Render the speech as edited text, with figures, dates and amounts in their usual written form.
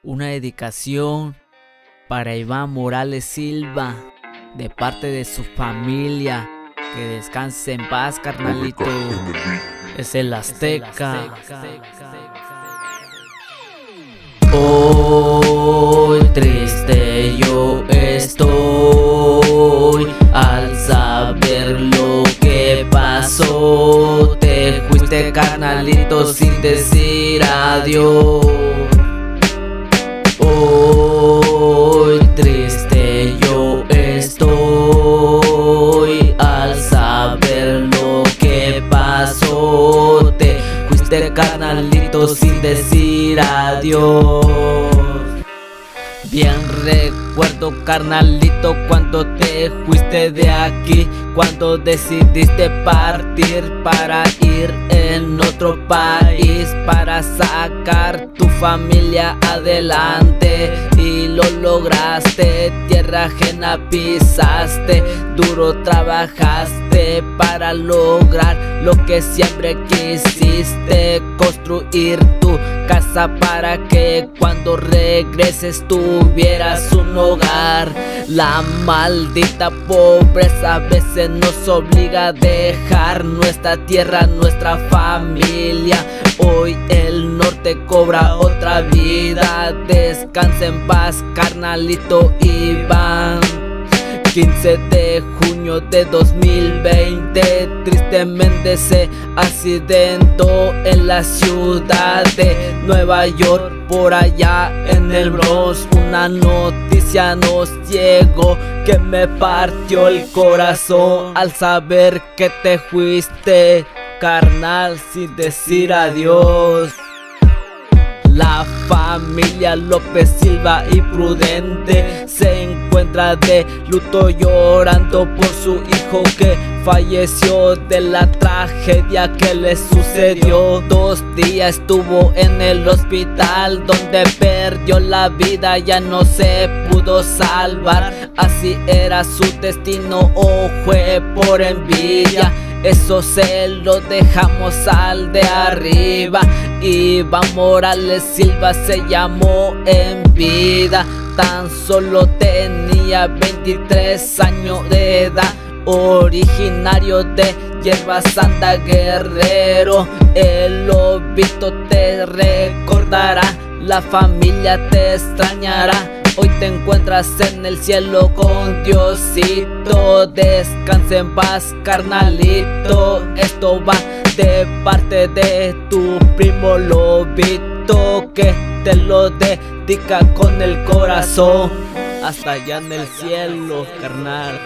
Una dedicación para Iván Morales Silva, de parte de su familia. Que descanse en paz, carnalito. Es el Azteca. Hoy triste yo estoy al saber lo que pasó. Te fuiste, carnalito, sin decir adiós. Hoy triste yo estoy al saber lo que pasó. Te fuiste, carnalito, sin decir adiós. Bien recuerdo, carnalito, cuando te fuiste de aquí, cuando decidiste partir para ir en otro país, para sacar tu familia adelante, y lo lograste. Tierra ajena pisaste, duro trabajaste para lograr lo que siempre quisiste, construir tu casa para que cuando regreses tuvieras un hogar. La maldita pobreza a veces nos obliga a dejar nuestra tierra, nuestra familia. Hoy el norte cobra otra vida. Descansa en paz, carnalito Iván. 15 de junio de 2020, tristemente se accidentó en la ciudad de Nueva York, por allá en el Bronx. Una noticia nos llegó que me partió el corazón al saber que te fuiste, carnal, sin decir adiós. La familia López Silva y Prudente se encuentra de luto, llorando por su hijo que falleció de la tragedia que le sucedió. 2 días estuvo en el hospital donde perdió la vida, ya no se pudo salvar. Así era su destino, o fue por envidia. Eso se lo dejamos al de arriba. Iván Morales Silva se llamó en vida. Tan solo tenía 23 años de edad. Originario de Hierba Santa, Guerrero. El lobito te recordará, la familia te extrañará. Hoy te encuentras en el cielo con Diosito. Descansa en paz, carnalito. Esto va de parte de tu primo Lobito, que te lo dedica con el corazón. Hasta allá en el cielo, carnal.